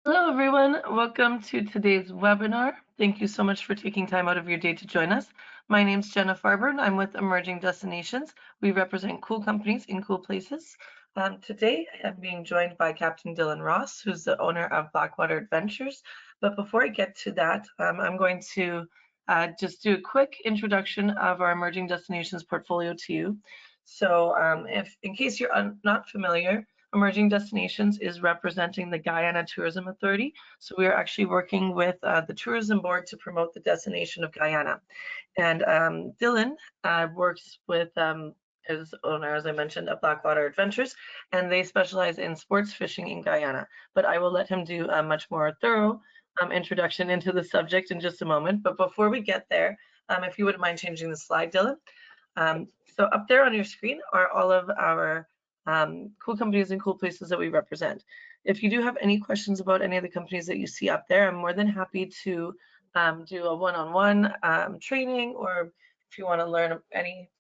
Hello, everyone. Welcome to today's webinar. Thank you so much for taking time out of your day to join us. My name is Jenna Farber, and I'm with Emerging Destinations. We represent cool companies in cool places. Today, I am being joined by Captain Dillon Ross, who's the owner of Blackwater Adventures. But before I get to that, I'm going to just do a quick introduction of our Emerging Destinations portfolio to you. So if, in case you're not familiar, Emerging Destinations is representing the Guyana Tourism Authority. So we are actually working with the tourism board to promote the destination of Guyana. And Dillon works with his owner, as I mentioned, of Blackwater Adventures, and they specialize in sports fishing in Guyana. But I will let him do a much more thorough introduction into the subject in just a moment. But before we get there, if you wouldn't mind changing the slide, Dillon. So up there on your screen are all of our cool companies and cool places that we represent. If you do have any questions about any of the companies that you see up there, I'm more than happy to do a one-on-one training, or if you want to learn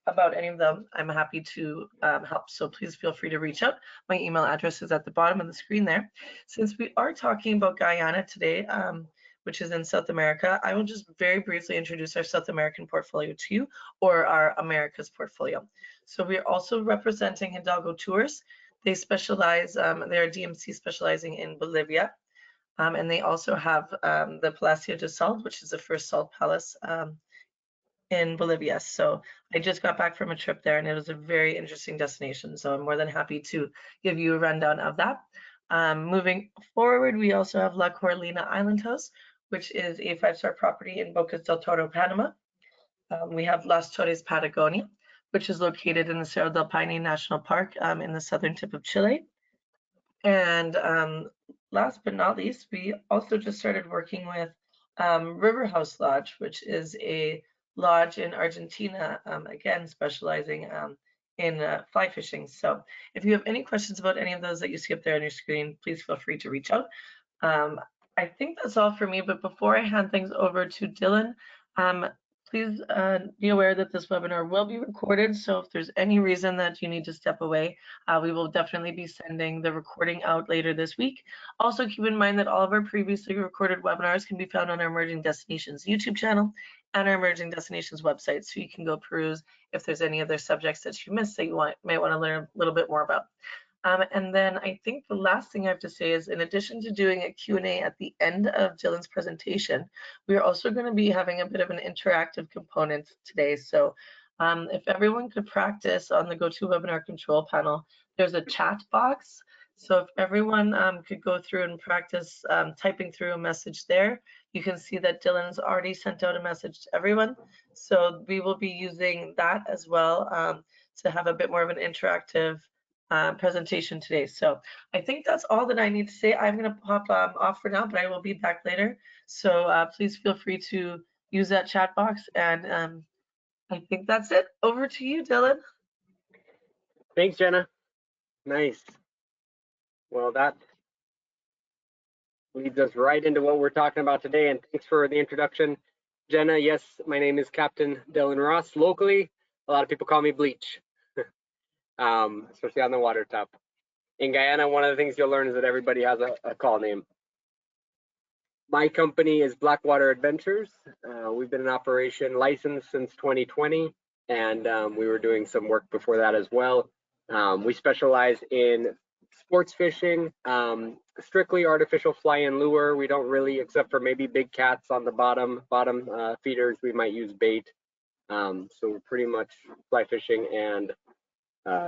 about any of them, I'm happy to help. So please feel free to reach out. My email address is at the bottom of the screen there. Since we are talking about Guyana today, which is in South America, I will just very briefly introduce our South American portfolio to you, or our Americas portfolio. So we are also representing Hidalgo Tours. They specialize, they're a DMC specializing in Bolivia. And they also have the Palacio de Sal, which is the first salt palace in Bolivia. So I just got back from a trip there, and it was a very interesting destination. So I'm more than happy to give you a rundown of that. Moving forward, we also have La Coralina Island House, which is a 5-star property in Bocas del Toro, Panama. We have Las Torres Patagonia, which is located in the Cerro del Paine National Park in the southern tip of Chile. And last but not least, we also just started working with River House Lodge, which is a lodge in Argentina, again, specializing in fly fishing. So if you have any questions about any of those that you see up there on your screen, please feel free to reach out. I think that's all for me, but before I hand things over to Dillon, please be aware that this webinar will be recorded. So if there's any reason that you need to step away, we will definitely be sending the recording out later this week. Also keep in mind that all of our previously recorded webinars can be found on our Emerging Destinations YouTube channel and our Emerging Destinations website. So you can go peruse if there's any other subjects that you missed that you might want to learn a little bit more about. And then I think the last thing I have to say is, in addition to doing a Q&A at the end of Dillon's presentation, we are also going to be having a bit of an interactive component today. So if everyone could practice on the GoToWebinar control panel, there's a chat box. So if everyone could go through and practice typing through a message there, you can see that Dillon's already sent out a message to everyone. So we will be using that as well to have a bit more of an interactive presentation today. So I think that's all that I need to say. I'm going to pop off for now, but I will be back later. So please feel free to use that chat box. And I think that's it. Over to you, Dillon. Thanks, Jenna. Nice. Well, that leads us right into what we're talking about today. And thanks for the introduction, Jenna. Yes, my name is Captain Dillon Ross. Locally, a lot of people call me Bleach. Especially on the water top. In Guyana, one of the things you'll learn is that everybody has a call name. My company is Blackwater Adventures. We've been in operation, licensed since 2020, and we were doing some work before that as well. We specialize in sports fishing, strictly artificial fly-in lure. We don't really, except for maybe big cats on the bottom feeders, we might use bait. So we're pretty much fly fishing and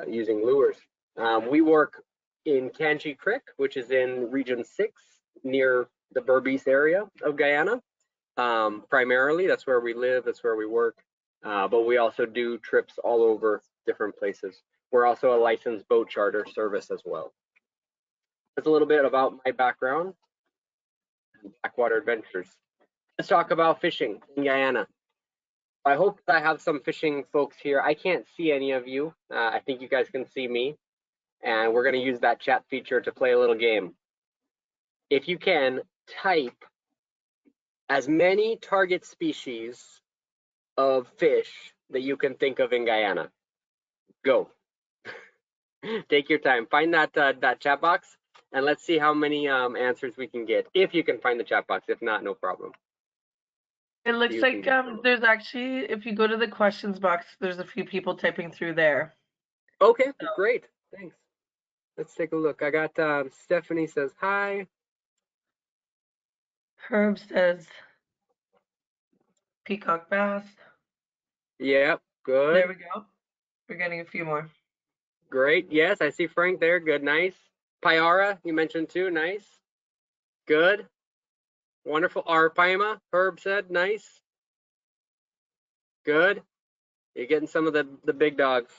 using lures. We work in Kanchi Creek, which is in Region 6, near the Berbice area of Guyana. Primarily, that's where we live, that's where we work, but we also do trips all over different places. We're also a licensed boat charter service as well. That's a little bit about my background, Blackwater Adventures. Let's talk about fishing in Guyana. I hope I have some fishing folks here. I can't see any of you. I think you guys can see me. And we're going to use that chat feature to play a little game. If you can, type as many target species of fish that you can think of in Guyana. Go. Take your time. Find that chat box And let's see how many answers we can get. If you can find the chat box. If not, no problem. It looks You like can there's actually, if you go to the questions box, there's a few people typing through there. Okay, great. Thanks. Let's take a look. I got Stephanie says hi. Herb says peacock bass. Yep, There good. we go. We're getting a few more. Great. Yes, I see Frank there. Good, nice. Payara, you mentioned too. Nice. Good. Wonderful. Arapaima, Herb said. Nice. Good. You're getting some of the big dogs.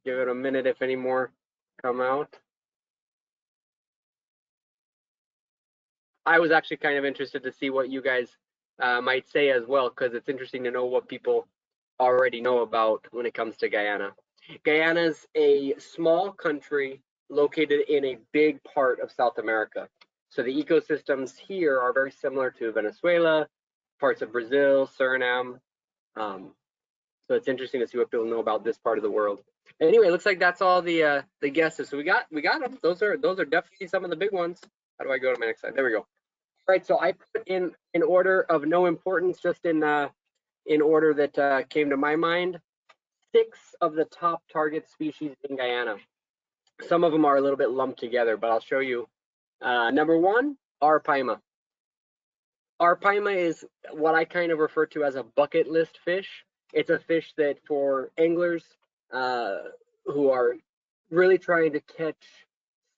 Give it a minute if any more come out. I was actually kind of interested to see what you guys might say as well, because it's interesting to know what people already know about when it comes to Guyana. Guyana's a small country located in a big part of South America. So the ecosystems here are very similar to Venezuela, parts of Brazil, Suriname. So it's interesting to see what people know about this part of the world. Anyway, it looks like that's all the guesses. So we got them. Those are definitely some of the big ones. How do I go to my next slide? There we go. All right, so I put in order of no importance, just in order that came to my mind, 6 of the top target species in Guyana. Some of them are a little bit lumped together, but I'll show you. Number 1, Arapaima. Arapaima is what I kind of refer to as a bucket list fish. It's a fish that for anglers who are really trying to catch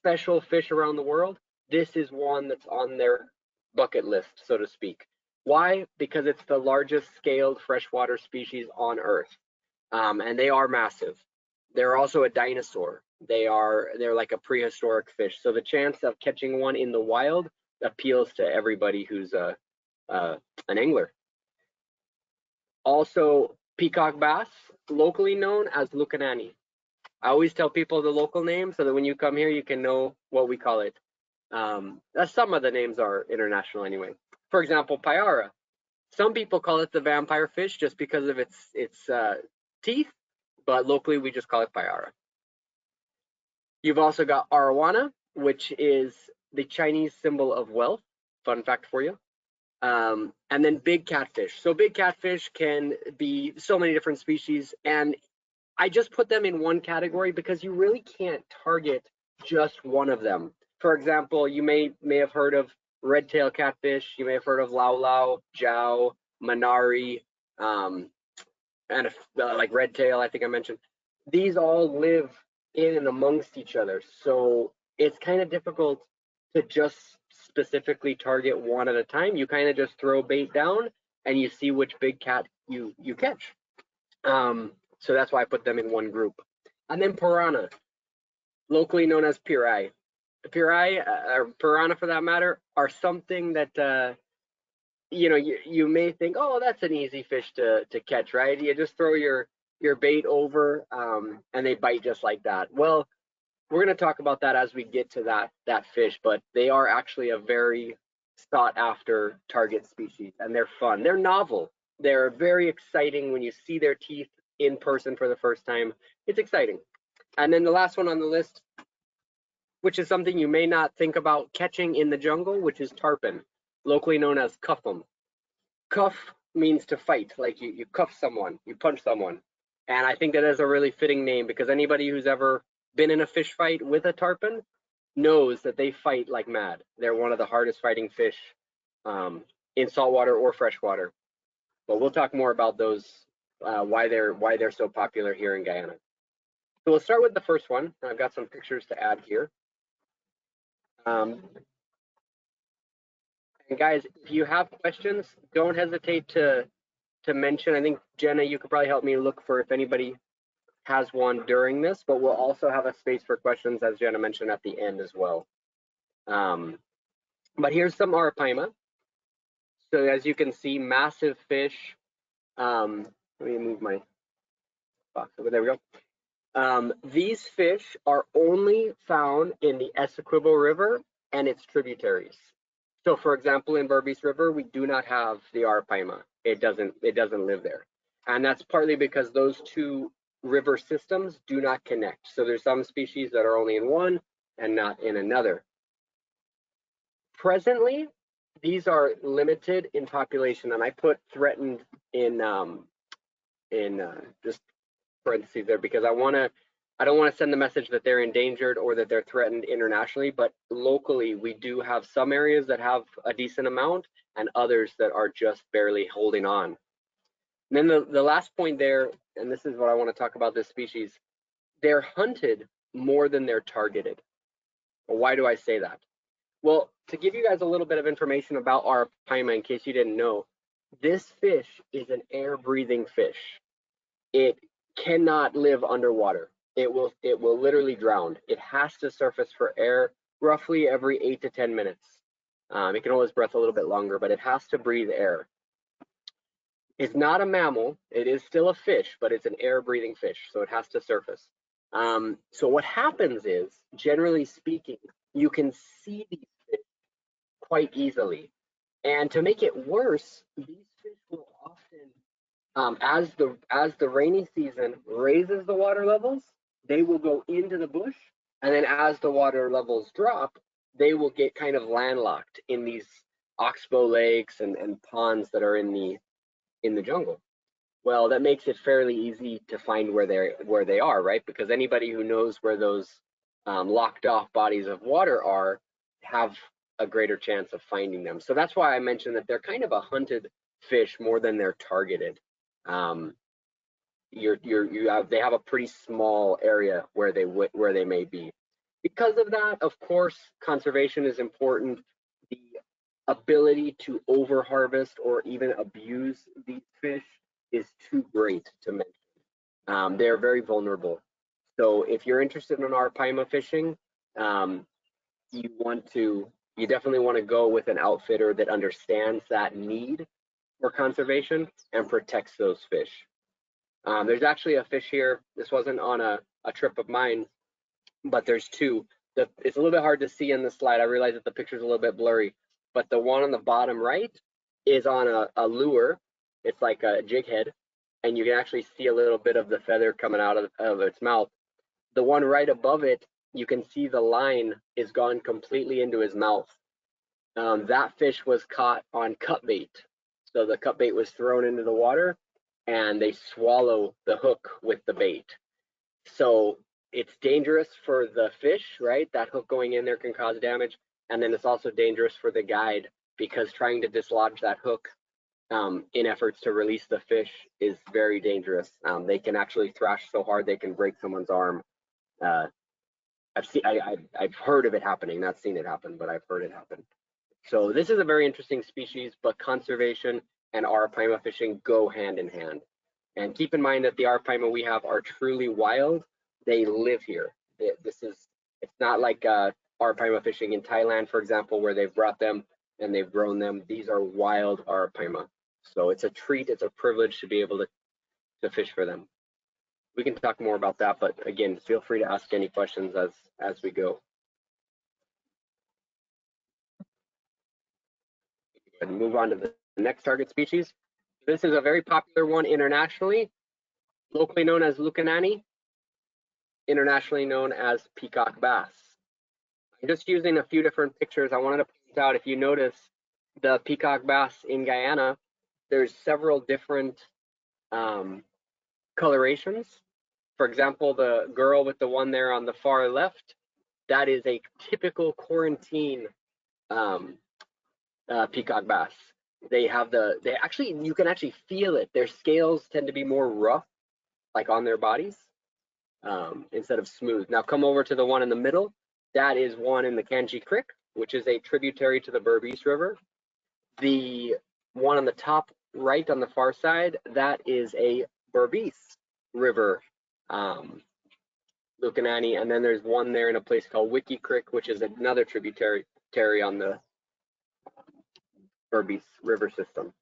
special fish around the world, this is one that's on their bucket list, so to speak. Why? Because it's the largest scaled freshwater species on Earth, and they are massive. They're also a dinosaur. They're like a prehistoric fish. So the chance of catching one in the wild appeals to everybody who's an angler. Also, peacock bass, locally known as lukanani. I always tell people the local name so that when you come here, you can know what we call it. Some of the names are international anyway. For example, payara. Some people call it the vampire fish just because of its teeth, but locally we just call it payara. You've also got arowana, which is the Chinese symbol of wealth. Fun fact for you. And then big catfish. So big catfish can be so many different species, and I just put them in one category because you really can't target just one of them. For example, you may have heard of red-tailed catfish, you may have heard of lau lau, jiao, manari, and like red tail, I think I mentioned. These all live in and amongst each other, so it's kind of difficult to just specifically target one at a time. You kind of just throw bait down and you see which big cat you catch. So that's why I put them in one group. And then piranha, locally known as pirai. Pirai, or piranha for that matter, are something that you may think, oh, that's an easy fish to catch, right? You just throw your bait over and they bite just like that. Well, we're going to talk about that as we get to that fish, but they are actually a very sought after target species, and they're fun. They're novel. They're very exciting when you see their teeth in person for the first time. It's exciting. And then the last one on the list, which is something you may not think about catching in the jungle, which is tarpon, locally known as cuffum. Cuff means to fight, like you cuff someone, you punch someone. And I think that is a really fitting name because anybody who's ever been in a fish fight with a tarpon knows that they fight like mad. They're one of the hardest fighting fish in saltwater or freshwater. But we'll talk more about those, why they're so popular here in Guyana. So we'll start with the first one. I've got some pictures to add here. And guys, if you have questions, don't hesitate to mention. I think Jenna, you could probably help me look for if anybody has one during this, but we'll also have a space for questions, as Jenna mentioned, at the end as well. But here's some Arapaima. So as you can see, massive fish. Let me move my box over. There we go. These fish are only found in the Essequibo River and its tributaries. So for example, in Berbice River, we do not have the Arapaima. It doesn't live there. And that's partly because those two river systems do not connect. So there's some species that are only in one, and not in another. Presently, these are limited in population, and I put threatened in just parentheses there because I don't want to send the message that they're endangered or that they're threatened internationally, but locally we do have some areas that have a decent amount and others that are just barely holding on. And then the last point there, and this is what I want to talk about this species, they're hunted more than they're targeted. Well, why do I say that? Well, to give you guys a little bit of information about Arapaima, in case you didn't know, this fish is an air-breathing fish. It cannot live underwater. It will literally drown. It has to surface for air roughly every 8 to 10 minutes. It can hold its breath a little bit longer, but it has to breathe air. It's not a mammal. It is still a fish, but it's an air-breathing fish, so it has to surface. So what happens is, generally speaking, you can see these fish quite easily. And to make it worse, these fish will often, as the rainy season raises the water levels, they will go into the bush, and then as the water levels drop, they will get kind of landlocked in these oxbow lakes and ponds that are in the jungle. Well, that makes it fairly easy to find where they are, right? Because anybody who knows where those locked off bodies of water are have a greater chance of finding them. So that's why I mentioned that they're kind of a hunted fish more than they're targeted. They have a pretty small area where they may be. Because of that, of course, conservation is important. The ability to over harvest or even abuse these fish is too great to mention. They're very vulnerable. So if you're interested in Arapaima fishing, you definitely want to go with an outfitter that understands that need for conservation and protects those fish. There's actually a fish here. This wasn't on a trip of mine, but there's two. It's a little bit hard to see in the slide. I realize that the picture's a little bit blurry, but the one on the bottom right is on a lure. It's like a jig head, and you can actually see a little bit of the feather coming out of its mouth. The one right above it, you can see the line is gone completely into his mouth. That fish was caught on cut bait. So the cut bait was thrown into the water and they swallow the hook with the bait. So it's dangerous for the fish, right? That hook going in there can cause damage. And then it's also dangerous for the guide because trying to dislodge that hook in efforts to release the fish is very dangerous. They can actually thrash so hard they can break someone's arm. I've heard of it happening, not seen it happen, but I've heard it happen. So this is a very interesting species, but conservation and Arapaima fishing go hand in hand. And keep in mind that the Arapaima we have are truly wild. They live here. It's not like Arapaima fishing in Thailand, for example, where they've brought them and they've grown them. These are wild Arapaima. So it's a treat, it's a privilege to be able to fish for them. We can talk more about that, but again, feel free to ask any questions as we go. And move on to the next target species. This is a very popular one internationally, locally known as lukanani, internationally known as peacock bass. I'm just using a few different pictures. I wanted to point out, if you notice the peacock bass in Guyana, there's several different colorations. For example, the girl with the one there on the far left, that is a typical quarantine peacock bass. You can actually feel it. Their scales tend to be more rough, like on their bodies, instead of smooth. Now come over to the one in the middle. That is one in the Kanji Creek, which is a tributary to the Berbice River. The one on the top right on the far side, that is a Berbice River lukanani, and then there's one there in a place called Wiki Creek, which is another tributary on the Berbice River system.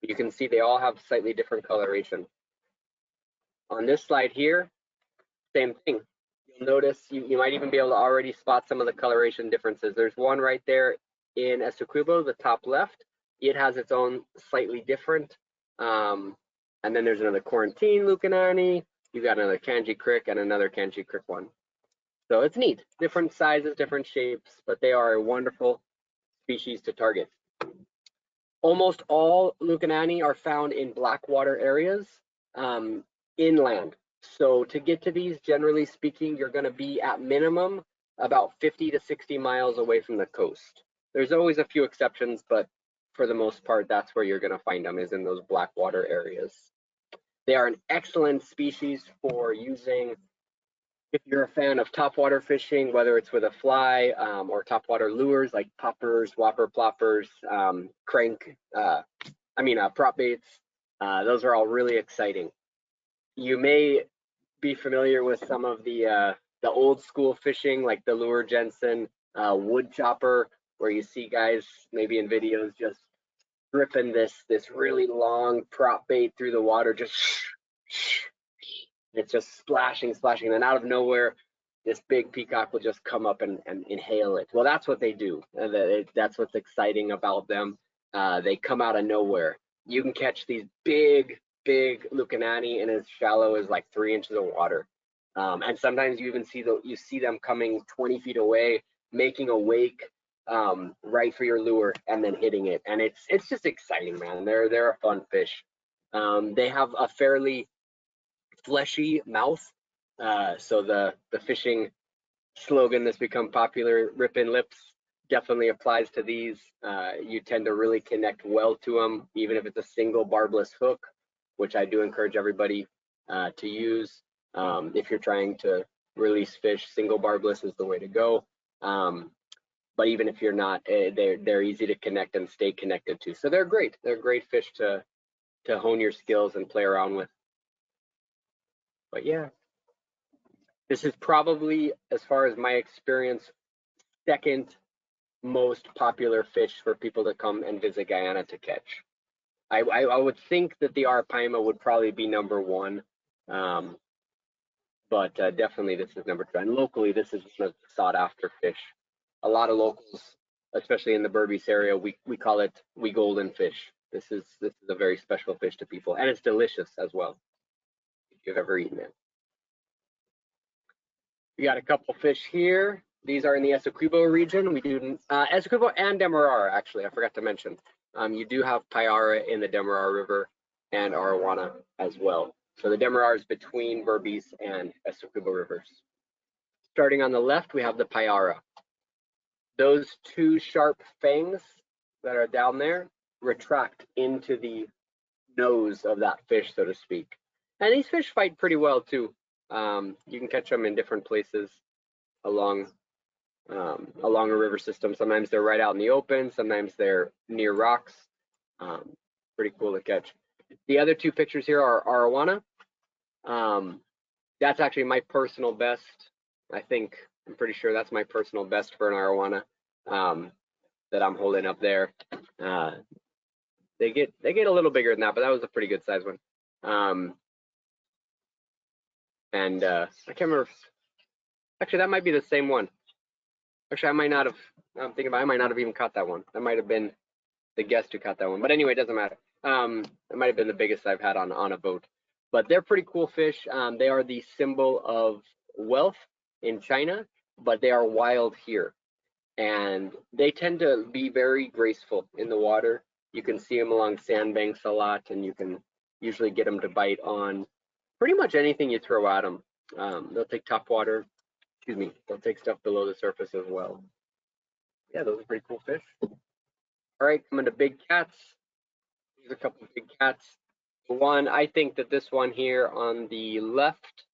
You can see they all have slightly different coloration. On this slide here, same thing. You'll notice you might even be able to already spot some of the coloration differences. There's one right there in Essequibo, the top left. It has its own slightly different. And then there's another quarantine lukanani. You got another Kanji Creek and another Kanji Creek one. So it's neat, different sizes, different shapes, but they are a wonderful species to target. Almost all Lukanani are found in blackwater areas, inland. So to get to these, generally speaking, you're going to be at minimum about 50 to 60 miles away from the coast. There's always a few exceptions, but for the most part, that's where you're going to find them, is in those blackwater areas. They are an excellent species for using if you're a fan of topwater fishing, whether it's with a fly or topwater lures like poppers, whopper ploppers, crank, prop baits. Those are all really exciting. You may be familiar with some of the old school fishing, like the lure Jensen wood chopper, where you see guys maybe in videos just gripping this really long prop bait through the water, just it's just splashing, and then out of nowhere, this big peacock will just come up and inhale it. Well, that's what they do. That's what's exciting about them. They come out of nowhere. You can catch these big Lukanani in as shallow as like 3 inches of water. And sometimes you even see them coming 20 feet away, making a wake right for your lure and then hitting it. And it's just exciting, man. They're a fun fish. They have a fairly fleshy mouth. So the fishing slogan that's become popular, "Rippin' lips," definitely applies to these. You tend to really connect well to them, even if it's a single barbless hook, which I do encourage everybody to use. If you're trying to release fish, single barbless is the way to go. But even if you're not, they're easy to connect and stay connected to. So they're great. They're great fish to hone your skills and play around with. But yeah, this is probably, as far as my experience, second most popular fish for people to come and visit Guyana to catch. I would think that the Arapaima would probably be number one, but definitely this is number two. And locally, this is one of the sought after fish. A lot of locals, especially in the Berbice area, we call it golden fish. This is a very special fish to people, and it's delicious as well if you've ever eaten it. We got a couple fish here. These are in the Essequibo region. We do Essequibo and Demerara, actually. I forgot to mention. You do have payara in the Demerara River and Arawana as well. So the Demerara is between Berbice and Essequibo rivers. Starting on the left, we have the payara. Those two sharp fangs that are down there retract into the nose of that fish, so to speak. And these fish fight pretty well too. You can catch them in different places along a river system. Sometimes they're right out in the open. Sometimes they're near rocks. Pretty cool to catch. The other two pictures here are Arawana. That's actually my personal best. I'm pretty sure that's my personal best for an Arawana that I'm holding up there. They get a little bigger than that, but that was a pretty good size one. And I can't remember. Actually, that might be the same one. Actually, I might not have even caught that one. That might have been the guest who caught that one. But anyway, it doesn't matter. It might have been the biggest I've had on a boat. But they're pretty cool fish. They are the symbol of wealth in China, but they are wild here. And they tend to be very graceful in the water. You can see them along sandbanks a lot, and you can usually get them to bite on pretty much anything you throw at them. They'll take topwater. They'll take stuff below the surface as well. Yeah, those are pretty cool fish. All right, coming to big cats. Here's a couple of big cats. I think that this one here on the left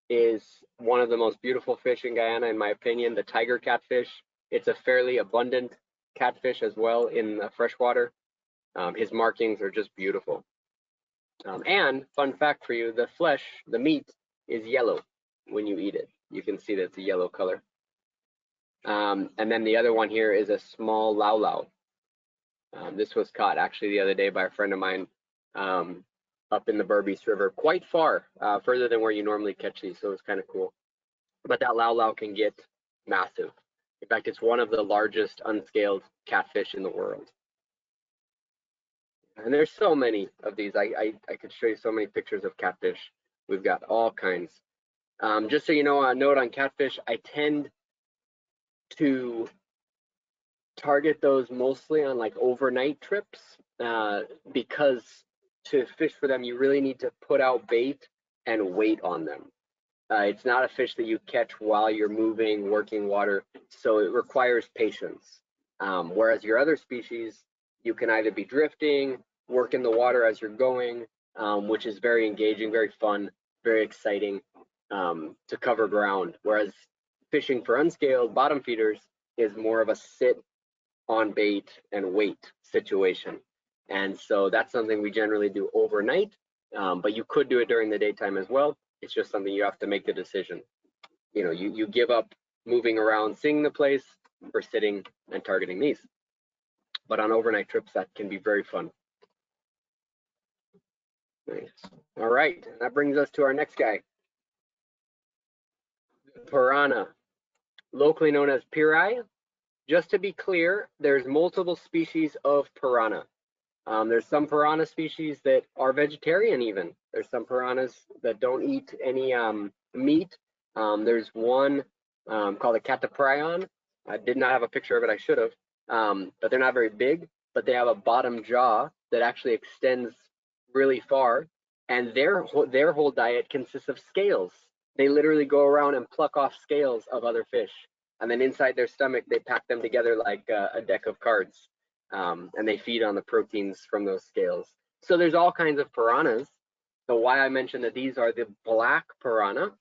is one of the most beautiful fish in Guyana, in my opinion, the tiger catfish. It's a fairly abundant catfish as well in the freshwater. His markings are just beautiful. And fun fact for you, the meat is yellow when you eat it. You can see that it's a yellow color. And then the other one here is a small laulau. This was caught actually the other day by a friend of mine up in the Berbice River, quite far, further than where you normally catch these, so it's kind of cool. But that laulau can get massive. In fact, it's one of the largest unscaled catfish in the world. And there's so many of these. I could show you so many pictures of catfish. We've got all kinds. Just so you know, a note on catfish, I tend to target those mostly on like overnight trips because to fish for them, you really need to put out bait and wait on them. It's not a fish that you catch while you're moving, working water, so it requires patience. Whereas your other species, you can either be drifting, work in the water as you're going, which is very engaging, very fun, very exciting to cover ground. Whereas fishing for unscaled bottom feeders is more of a sit on bait and wait situation. And so that's something we generally do overnight, but you could do it during the daytime as well. It's just something you have to make the decision. You know, you give up moving around, seeing the place for sitting and targeting these. But on overnight trips, that can be very fun. Nice. All right, that brings us to our next guy. Piranha, locally known as payara. Just to be clear, there's multiple species of piranha. There's some piranha species that are vegetarian even. There's some piranhas that don't eat any meat. There's one called a catfish. I did not have a picture of it, I should have. But they're not very big, but they have a bottom jaw that actually extends really far. And their whole diet consists of scales. They literally go around and pluck off scales of other fish. And then inside their stomach, they pack them together like a deck of cards. And they feed on the proteins from those scales. So there's all kinds of piranhas. So why I mentioned that these are the black piranha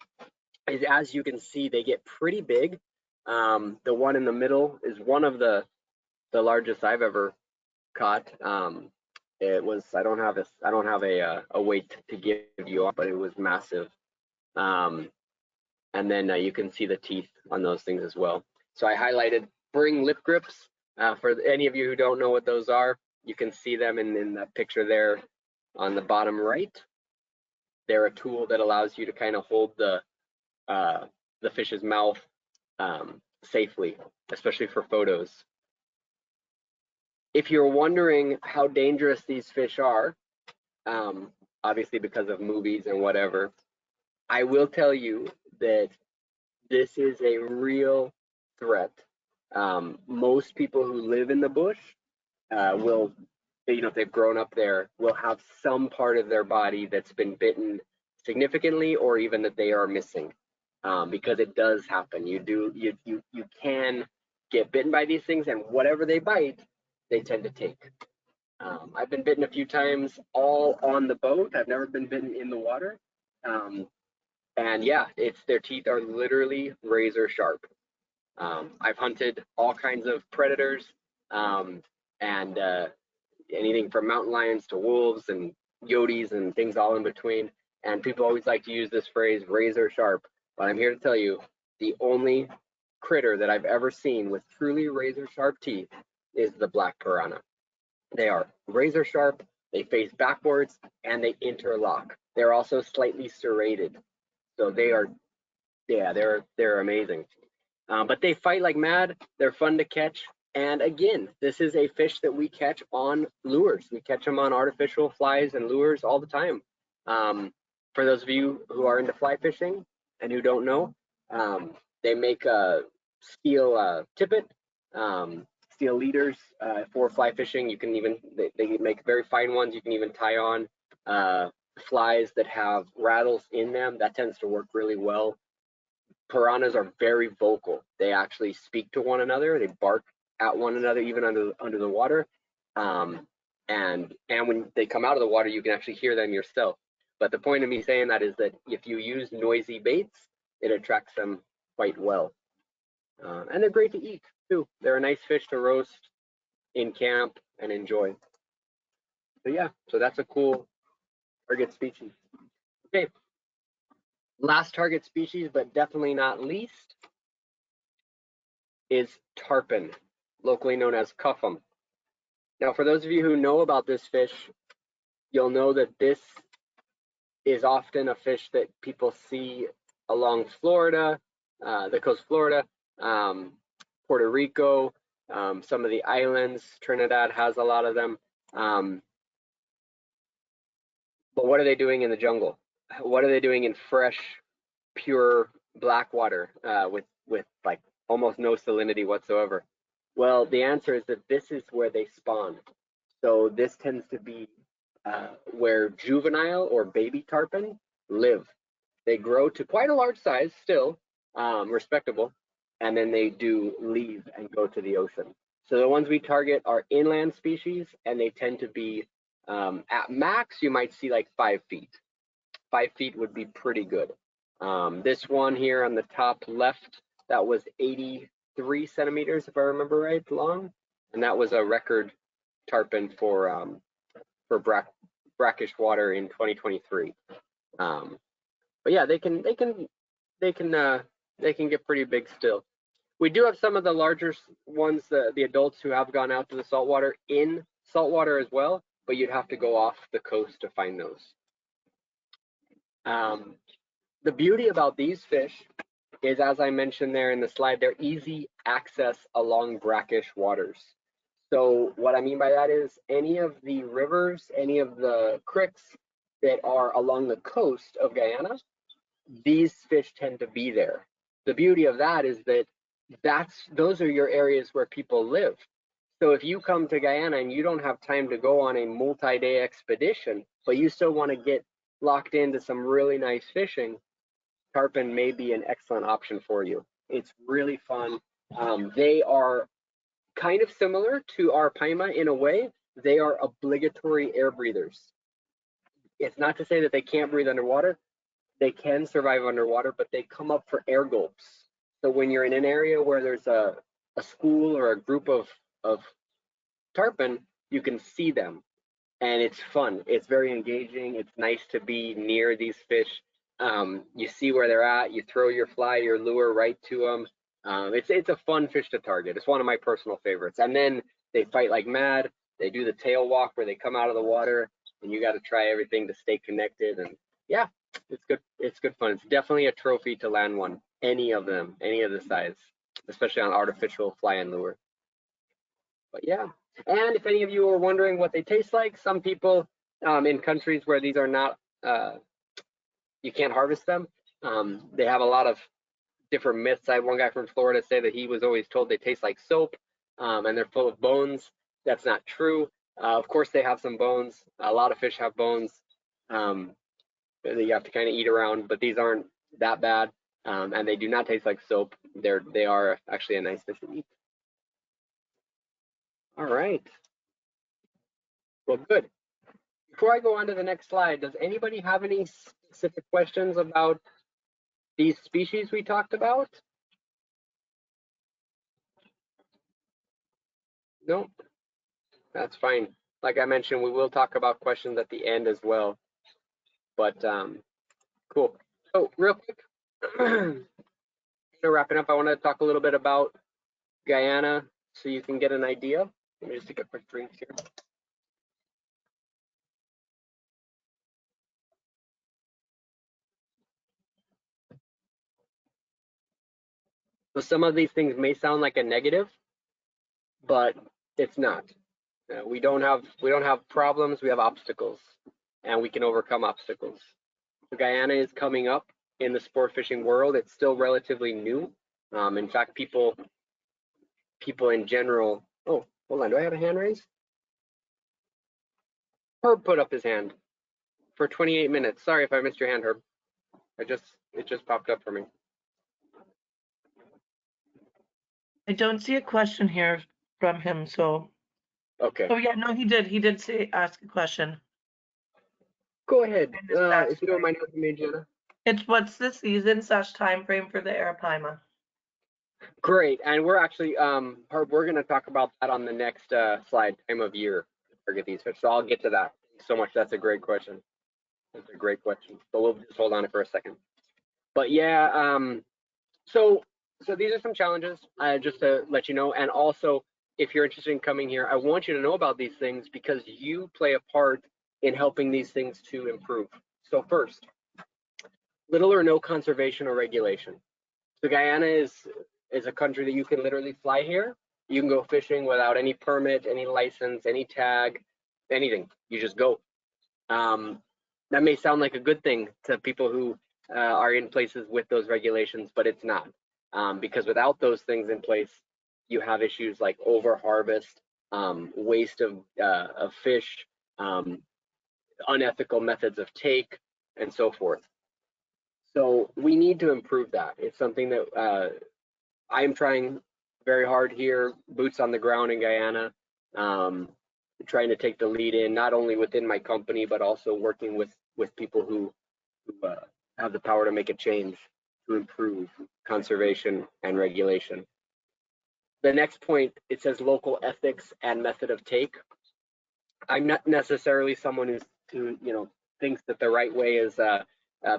is, as you can see, they get pretty big. The one in the middle is one of the largest I've ever caught. It was, I don't have a weight to give you, but it was massive. And then you can see the teeth on those things as well. So I highlighted bring lip grips. For any of you who don't know what those are, you can see them in that picture there on the bottom right. They're a tool that allows you to kind of hold the fish's mouth safely, especially for photos. If you're wondering how dangerous these fish are, obviously because of movies and whatever, I will tell you that this is a real threat. Most people who live in the bush will, you know, if they've grown up there, will have some part of their body that's been bitten significantly, or even that they are missing, because it does happen. You can get bitten by these things, and whatever they bite, they tend to take. I've been bitten a few times, all on the boat. I've never been bitten in the water. And yeah, their teeth are literally razor sharp. I've hunted all kinds of predators, and anything from mountain lions to wolves and coyotes and things all in between. And people always like to use this phrase, razor sharp. But I'm here to tell you, the only critter that I've ever seen with truly razor sharp teeth is the black piranha. They are razor sharp, they face backwards, and they interlock. They're also slightly serrated. So they are, yeah, they're amazing. But they fight like mad. They're fun to catch. And again, this is a fish that we catch on lures. We catch them on artificial flies and lures all the time. For those of you who are into fly fishing and who don't know, they make a steel tippet, steel leaders for fly fishing. You can even, they make very fine ones. You can even tie on flies that have rattles in them. That tends to work really well. Piranhas are very vocal. They actually speak to one another. They bark at one another, even under the water. And when they come out of the water, you can actually hear them yourself. But the point of me saying that is that if you use noisy baits, it attracts them quite well. And they're great to eat too. They're a nice fish to roast in camp and enjoy. So yeah, so that's a cool target species. Okay, last target species, but definitely not least, is tarpon, locally known as cuffum. Now, for those of you who know about this fish, you'll know that this is often a fish that people see along Florida, the coast of Florida, Puerto Rico, some of the islands. Trinidad has a lot of them. But what are they doing in the jungle? What are they doing in fresh pure black water with like almost no salinity whatsoever? Well, the answer is that this is where they spawn. So this tends to be where juvenile or baby tarpon live. They grow to quite a large size still, respectable, and then they do leave and go to the ocean. So the ones we target are inland species, and they tend to be at max, you might see like 5 feet. 5 feet would be pretty good. This one here on the top left, that was 83 centimeters, if I remember right, long, and that was a record tarpon for brackish water in 2023. But yeah, they can get pretty big still. We do have some of the larger ones, the adults who have gone out to the saltwater in saltwater as well, but you'd have to go off the coast to find those. The beauty about these fish is, as I mentioned there in the slide, they're easy access along brackish waters. So what I mean by that is any of the rivers, any of the creeks that are along the coast of Guyana, these fish tend to be there. The beauty of that is that those are your areas where people live. So if you come to Guyana and you don't have time to go on a multi-day expedition, but you still want to get locked into some really nice fishing, tarpon may be an excellent option for you. It's really fun. They are kind of similar to Arapaima in a way. They are obligatory air breathers. It's not to say that they can't breathe underwater. They can survive underwater, but they come up for air gulps. So when you're in an area where there's a school or a group of tarpon, you can see them, and it's fun. It's very engaging. It's nice to be near these fish. You see where they're at. You throw your fly, your lure right to them. It's a fun fish to target. It's one of my personal favorites. And then they fight like mad. They do the tail walk where they come out of the water, and you got to try everything to stay connected. And yeah, it's good. It's good fun. It's definitely a trophy to land one. Any of them, any of the size, especially on artificial fly and lure. But yeah, and if any of you are wondering what they taste like, some people in countries where these are not, you can't harvest them, they have a lot of different myths. I had one guy from Florida say that he was always told they taste like soap and they're full of bones. That's not true. Of course, they have some bones. A lot of fish have bones that you have to kind of eat around, but these aren't that bad, and they do not taste like soap. They are actually a nice fish to eat. All right. Well, good. Before I go on to the next slide, does anybody have any specific questions about these species we talked about? No, that's fine. Like I mentioned, we will talk about questions at the end as well. But cool. So real quick, wrapping up, I want to talk a little bit about Guyana so you can get an idea. Let me just take a quick drink here. So some of these things may sound like a negative, but it's not. We don't have problems. We have obstacles, and we can overcome obstacles. So Guyana is coming up in the sport fishing world. It's still relatively new. In fact, people in general. Oh, hold on. Do I have a hand raised? Herb put up his hand for 28 minutes. Sorry if I missed your hand, Herb. It just popped up for me. I don't see a question here from him, so. Okay. Oh yeah, no, he did. He did ask a question. Go ahead, if you don't mind helping me, Jenna. It's what's the season/time frame for the Arapaima? Great, and we're actually, Herb, we're going to talk about that on the next slide, time of year to target these fish. So I'll get to that. Thanks so much. That's a great question. That's a great question. But we'll just hold on it for a second. But yeah, so these are some challenges, just to let you know. And also, if you're interested in coming here, I want you to know about these things because you play a part in helping these things to improve. So first, little or no conservation or regulation. So Guyana is a country that you can literally fly here. You can go fishing without any permit, any license, any tag, anything. You just go. That may sound like a good thing to people who are in places with those regulations, but it's not. Because without those things in place, you have issues like over harvest, waste of fish, unethical methods of take, and so forth. So we need to improve that. It's something that I am trying very hard here, boots on the ground in Guyana, trying to take the lead in, not only within my company, but also working with people who have the power to make a change to improve conservation and regulation. The next point, it says local ethics and method of take. I'm not necessarily someone who thinks that the right way is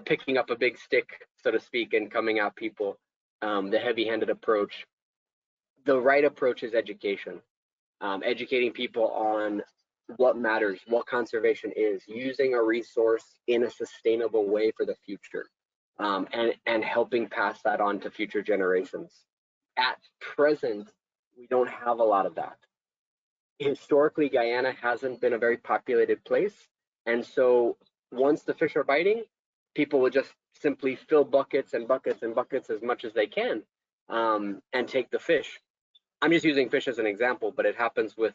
picking up a big stick, so to speak, and coming at people. The heavy-handed approach. The right approach is education, educating people on what matters, what conservation is, using a resource in a sustainable way for the future, and helping pass that on to future generations. At present, we don't have a lot of that. Historically, Guyana hasn't been a very populated place, and so once the fish are biting, people will just simply fill buckets and buckets and buckets as much as they can, and take the fish. I'm just using fish as an example, but it happens with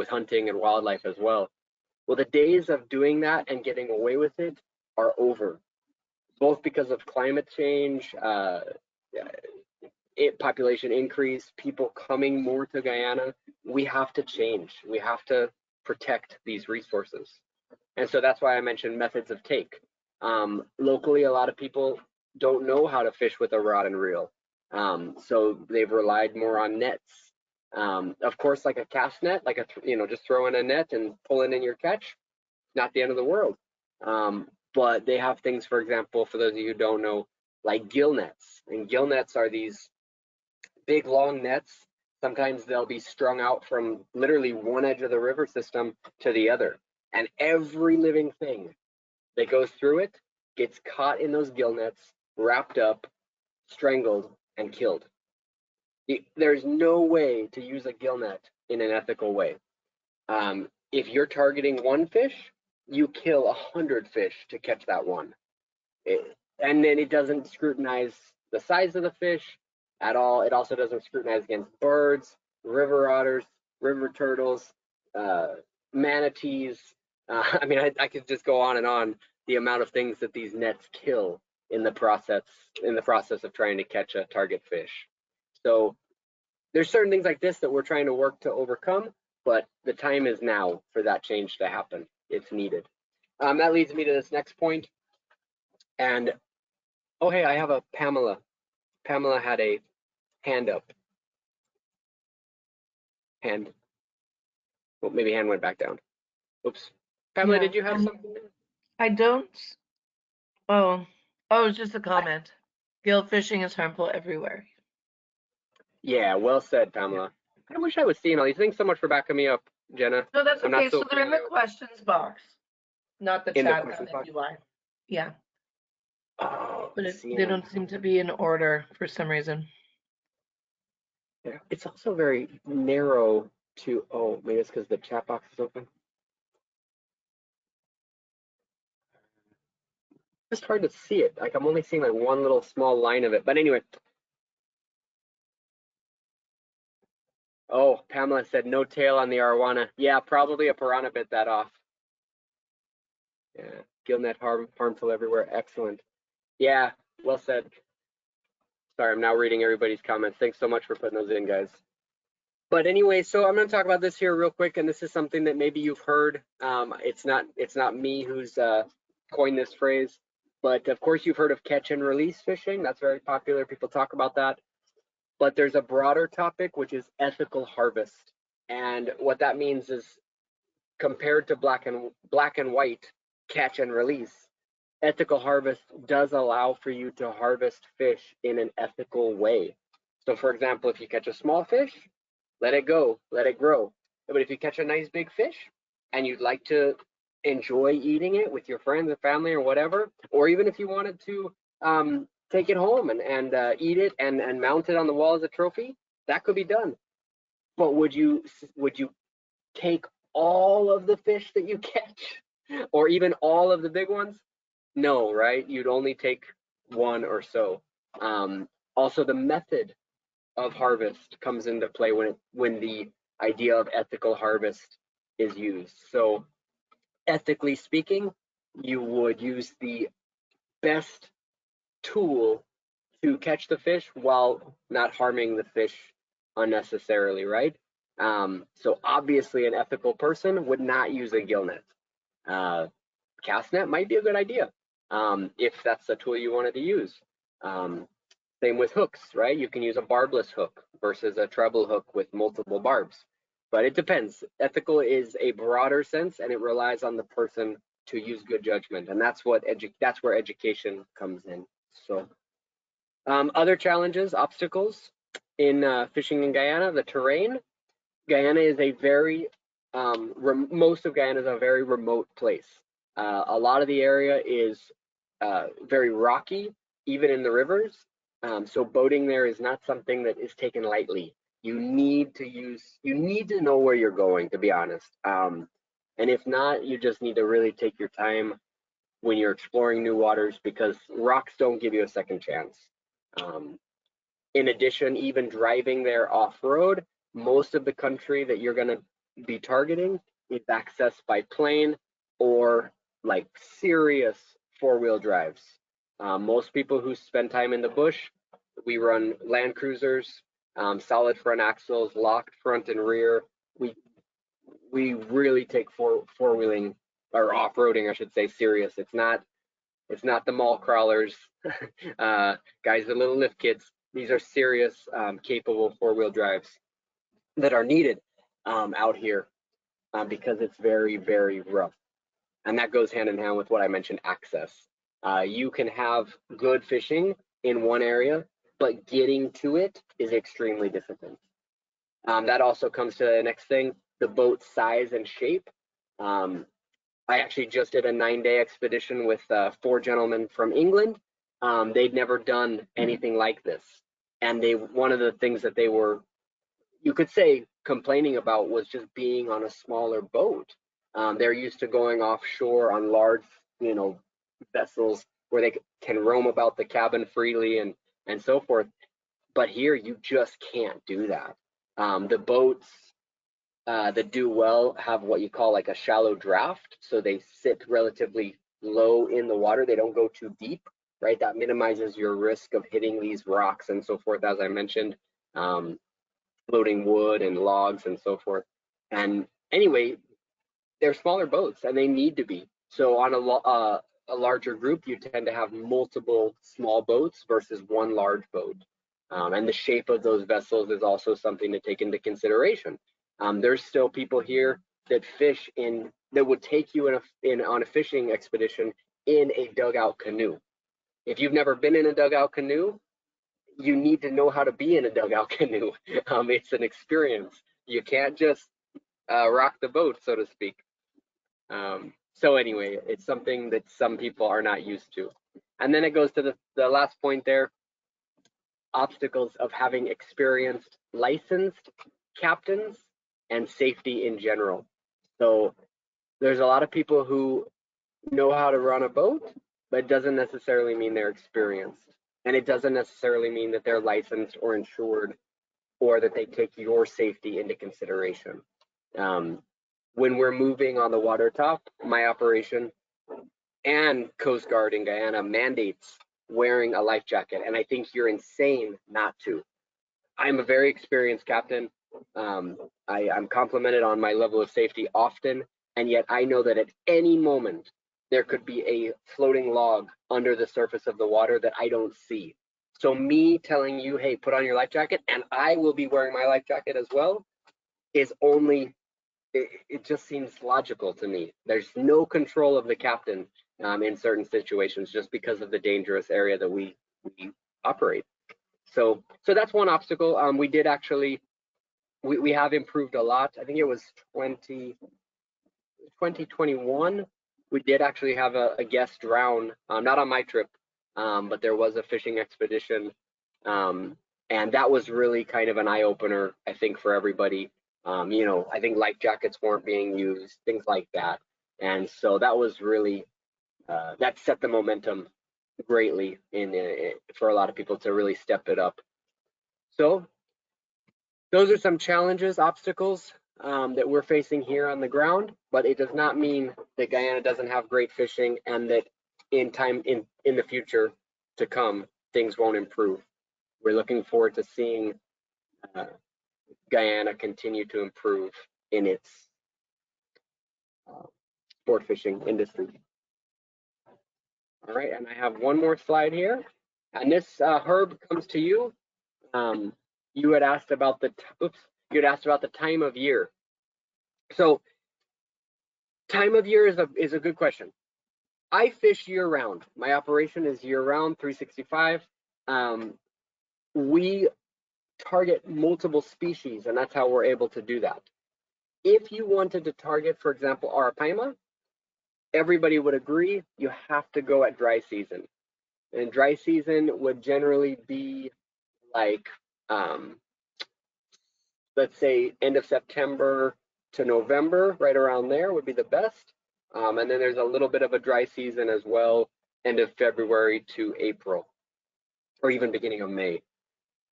hunting and wildlife as well. Well, the days of doing that and getting away with it are over, both because of climate change, population increase, people coming more to Guyana. We have to change. We have to protect these resources. And so that's why I mentioned methods of take. Locally, a lot of people don't know how to fish with a rod and reel. So they've relied more on nets. Of course, like a cast net, like just throw in a net and pull in your catch, not the end of the world. But they have things, for example, for those of you who don't know, like gill nets. And gill nets are these big, long nets. Sometimes they'll be strung out from literally one edge of the river system to the other. And every living thing that goes through it gets caught in those gill nets, wrapped up, strangled, and killed. There's no way to use a gill net in an ethical way. If you're targeting one fish, you kill 100 fish to catch that one. And then it doesn't scrutinize the size of the fish at all. It also doesn't scrutinize against birds, river otters, river turtles, manatees. I mean, I could just go on and on the amount of things that these nets kill in the process of trying to catch a target fish. So there's certain things like this that we're trying to work to overcome, but the time is now for that change to happen. It's needed. That leads me to this next point. And oh, hey, I have a Pamela. Pamela had a hand up. Hand. Well, maybe hand went back down. Oops. Pamela, Yeah, did you have something? I don't. Oh, it's just a comment. Gill fishing is harmful everywhere. Yeah, well said, Pamela. I wish I was seeing all these. Thanks so much for backing me up, Jenna. No, that's I'm not okay. So they're in the questions box, not the in the chat, questions not box. the UI. Yeah, Oh, but see, they don't seem to be in order for some reason. yeah. It's also very narrow to, oh, maybe it's because the chat box is open. It's hard to see it. Like I'm only seeing like one little small line of it. But anyway. Oh, Pamela said no tail on the arowana. Yeah, probably a piranha bit that off. Yeah, gill net harmful everywhere. Excellent. Yeah, well said. Sorry, I'm now reading everybody's comments. Thanks so much for putting those in, guys. But anyway, so I'm going to talk about this here real quick, and this is something that maybe you've heard. It's not me who's coined this phrase, but of course you've heard of catch and release fishing. That's very popular. People talk about that. But there's a broader topic, which is ethical harvest. And what that means is compared to black and white catch and release, ethical harvest does allow for you to harvest fish in an ethical way. So for example, if you catch a small fish, let it go, let it grow. But if you catch a nice big fish and you'd like to enjoy eating it with your friends or family or whatever, or even if you wanted to take it home and eat it and mount it on the wall as a trophy, that could be done. But would you take all of the fish that you catch or even all of the big ones? No, right? You'd only take one or so. Also, the method of harvest comes into play when the idea of ethical harvest is used. So, ethically speaking, you would use the best tool to catch the fish while not harming the fish unnecessarily, right? So obviously, an ethical person would not use a gill net. Uh, Cast net might be a good idea if that's the tool you wanted to use. Um, Same with hooks, right? You can use a barbless hook versus a treble hook with multiple barbs. But it depends. Ethical is a broader sense, and it relies on the person to use good judgment, and that's where education comes in. So, other challenges, obstacles in fishing in Guyana, the terrain. Guyana is a very most of Guyana is a very remote place. A lot of the area is very rocky, even in the rivers. So boating there is not something that is taken lightly. You need to know where you're going, to be honest. And if not, you just need to really take your time when you're exploring new waters because rocks don't give you a second chance. Um, in addition, even driving there off road, most of the country that you're going to be targeting is accessed by plane or like serious four-wheel drives. Most people who spend time in the bush, we run Land Cruisers, solid front axles, locked front and rear. We we really take four-wheeling or off-roading, I should say, serious. It's not the mall crawlers, guys, the little lift kits. These are serious, capable four-wheel drives that are needed out here because it's very, very rough. And that goes hand in hand with what I mentioned, access. You can have good fishing in one area, but getting to it is extremely difficult. That also comes to the next thing, the boat size and shape. Um, I actually just did a 9-day expedition with 4 gentlemen from England. They'd never done anything like this. And one of the things that they were, you could say, complaining about was just being on a smaller boat. They're used to going offshore on large, vessels where they can roam about the cabin freely and so forth. But here you just can't do that. The boats that do well have what you call like a shallow draft. So they sit relatively low in the water. They don't go too deep, right? That minimizes your risk of hitting these rocks and so forth, as I mentioned, floating wood and logs and so forth. And anyway, they're smaller boats and they need to be. So on a larger group, you tend to have multiple small boats versus one large boat. And the shape of those vessels is also something to take into consideration. There's still people here that would take you on a fishing expedition in a dugout canoe. If you've never been in a dugout canoe, you need to know how to be in a dugout canoe. It's an experience. You can't just rock the boat, so to speak. So anyway, it's something that some people are not used to. And then it goes to the last point there, obstacles of having experienced licensed captains and safety in general. So there's a lot of people who know how to run a boat, but it doesn't necessarily mean they're experienced. And it doesn't necessarily mean that they're licensed or insured or that they take your safety into consideration. When we're moving on the water top, my operation and Coast Guard in Guyana mandates wearing a life jacket. And I think you're insane not to. I'm a very experienced captain. I'm complimented on my level of safety often, and yet I know that at any moment there could be a floating log under the surface of the water that I don't see. So me telling you, hey, put on your life jacket, and I will be wearing my life jacket as well, is only, it just seems logical to me. There's no control of the captain in certain situations just because of the dangerous area that we operate. So that's one obstacle. We did actually, we have improved a lot. I think it was 2021. We did actually have a guest drown, not on my trip, but there was a fishing expedition. And that was really kind of an eye opener, I think, for everybody. I think life jackets weren't being used, things like that. And so that was really, that set the momentum greatly for a lot of people to really step it up. So those are some challenges, obstacles that we're facing here on the ground, but it does not mean that Guyana doesn't have great fishing and that in the future to come, things won't improve. We're looking forward to seeing Guyana continue to improve in its sport fishing industry. All right, and I have one more slide here, and this Herb comes to you. You had asked about the time of year. So time of year is a good question. I fish year round. My operation is year round, 365. We target multiple species, and that's how we're able to do that. If you wanted to target, for example, Arapaima, everybody would agree you have to go at dry season. And dry season would generally be like, let's say, end of September to November, right around there would be the best. And then there's a little bit of a dry season as well, end of February to April, or even beginning of May.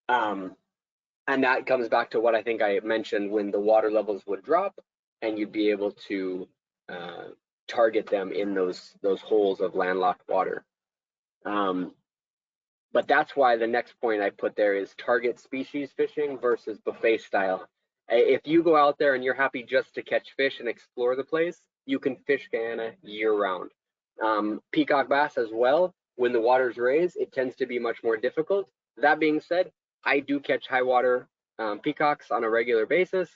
And that comes back to what I think I mentioned, when the water levels would drop and you'd be able to target them in those holes of landlocked water. But that's why the next point I put there is target species fishing versus buffet style. If you go out there and you're happy just to catch fish and explore the place, you can fish Guyana year round. Peacock bass as well, when the water's raised, it tends to be much more difficult. That being said, I do catch high water peacocks on a regular basis.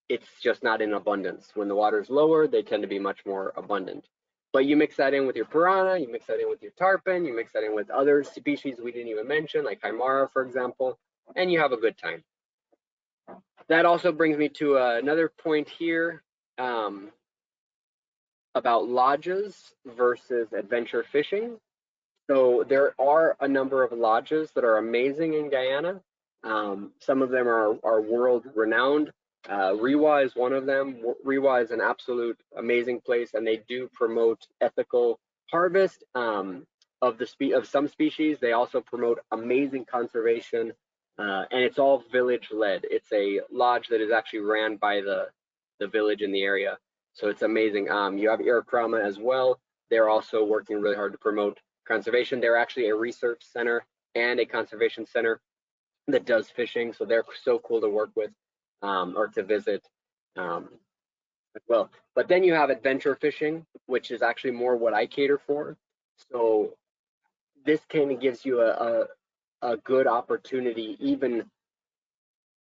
It's just not in abundance. When the water's lower, they tend to be much more abundant. But you mix that in with your piranha, you mix that in with your tarpon, you mix that in with other species we didn't even mention, like himara, for example, and you have a good time. That also brings me to another point here about lodges versus adventure fishing. So there are a number of lodges that are amazing in Guyana. Some of them are world renowned. Rewa is one of them. Rewa is an absolute amazing place, and they do promote ethical harvest of some species. They also promote amazing conservation, and it's all village led. It's a lodge that is actually ran by the village in the area, so it's amazing. You have Arapaima as well. They're also working really hard to promote conservation. They're actually a research center and a conservation center that does fishing, so they're so cool to work with or to visit as well. But then you have adventure fishing, which is actually more what I cater for. So this kind of gives you a good opportunity, even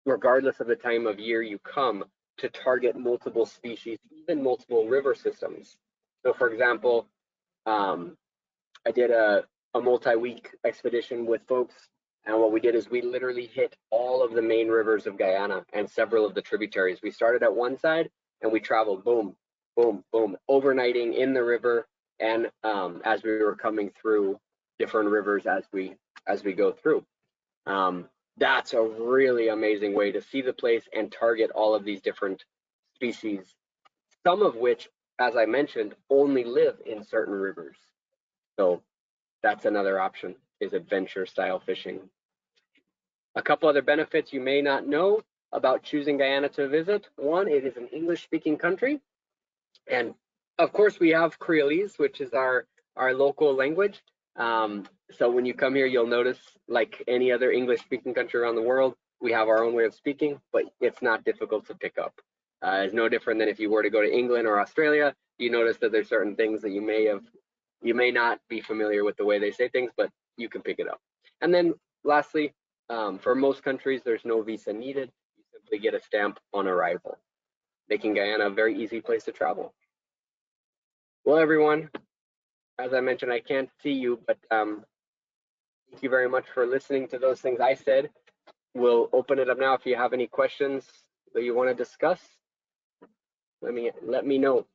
regardless of the time of year you come, to target multiple species, even multiple river systems. So for example, I did a multi-week expedition with folks, and what we did is we literally hit all of the main rivers of Guyana and several of the tributaries. We started at one side and we traveled boom, boom, boom, overnighting in the river, and as we were coming through different rivers as we go through. That's a really amazing way to see the place and target all of these different species, some of which, as I mentioned, only live in certain rivers. So that's another option, is adventure style fishing. A couple other benefits you may not know about choosing Guyana to visit. One, it is an English speaking country. And of course we have Creolese, which is our local language. So when you come here, you'll notice, like any other English speaking country around the world, we have our own way of speaking, but it's not difficult to pick up. It's no different than if you were to go to England or Australia. You notice that there's certain things that you may not be familiar with the way they say things, but you can pick it up. And then lastly, for most countries, there's no visa needed. You simply get a stamp on arrival, making Guyana a very easy place to travel. Well, everyone, as I mentioned, I can't see you, but thank you very much for listening to those things I said. We'll open it up now. If you have any questions that you want to discuss, let me know.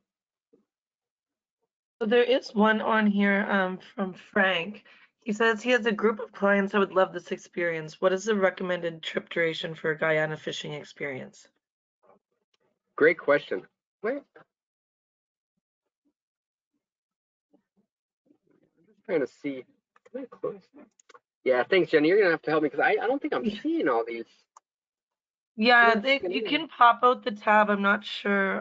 So there is one on here from Frank. He says he has a group of clients that would love this experience. What is the recommended trip duration for a Guyana fishing experience? Great question. Wait. trying to see. Can I close? Yeah, thanks, Jenny. You're gonna have to help me because I don't think I'm seeing all these. Yeah, you can pop out the tab. I'm not sure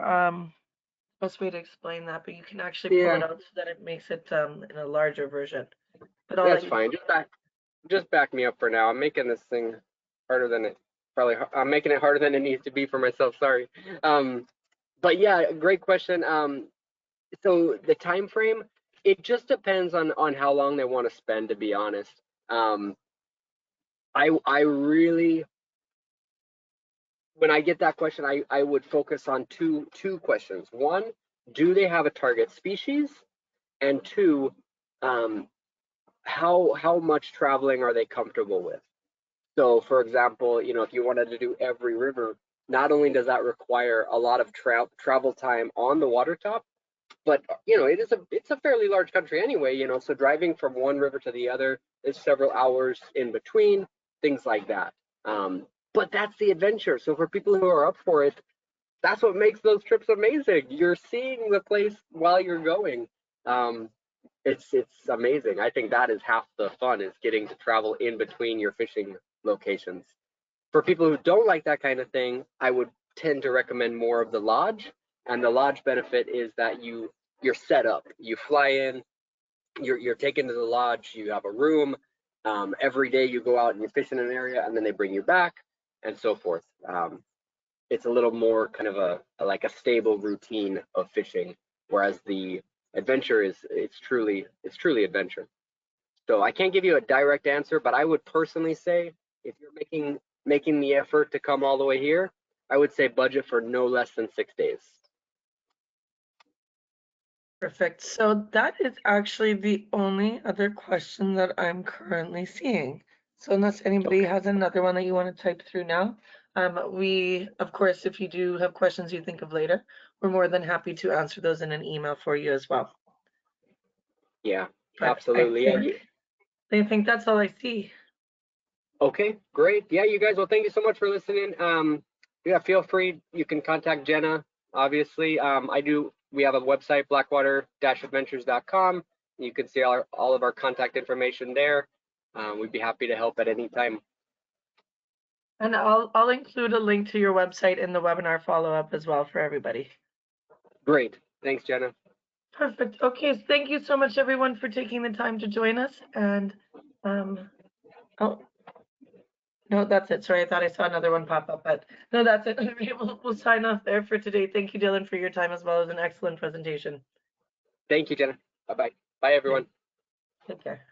best way to explain that, but you can actually pull Yeah, it out so that it makes it in a larger version. But I'll that's let you. fine. Just back me up for now. I'm making this thing harder than it probably. I'm making it harder than it needs to be for myself. Sorry. Um, but yeah, great question. So the time frame, it just depends on how long they want to spend. To be honest, um, I really, when I get that question, I would focus on two questions. One, do they have a target species? And two, um, how much traveling are they comfortable with? So, for example, if you wanted to do every river, not only does that require a lot of travel time on the water top, but it's a fairly large country anyway. So driving from one river to the other is several hours in between, things like that. But that's the adventure. So for people who are up for it, that's what makes those trips amazing. You're seeing the place while you're going. Um, it's amazing. I think that is half the fun, is getting to travel in between your fishing locations. For people who don't like that kind of thing, I would tend to recommend more of the lodge. And the lodge benefit is that you're set up. You fly in, you're taken to the lodge, you have a room. Every day you go out and you fish in an area, and then they bring you back, and so forth. It's a little more kind of like a stable routine of fishing, whereas the adventure it's truly adventure. So I can't give you a direct answer, but I would personally say, if you're making the effort to come all the way here, I would say budget for no less than 6 days. Perfect. So that is actually the only other question that I'm currently seeing. So unless anybody Okay. has another one that you want to type through now, we, of course, if you do have questions you think of later, we're more than happy to answer those in an email for you as well. Yeah, But absolutely. Yeah. I think that's all I see. Okay, great. Yeah, you guys. Well, thank you so much for listening. Yeah, feel free. You can contact Jenna. Obviously, We have a website, blackwater-adventures.com. You can see all of our contact information there. We'd be happy to help at any time. And I'll include a link to your website in the webinar follow-up as well for everybody. Great. Thanks, Jenna. Perfect. Okay, so thank you so much, everyone, for taking the time to join us. And oh no, that's it. Sorry, I thought I saw another one pop up, but no, that's it. We'll sign off there for today. Thank you, Dylan, for your time as well as an excellent presentation. Thank you, Jenna. Bye-bye. Bye, everyone. Take care.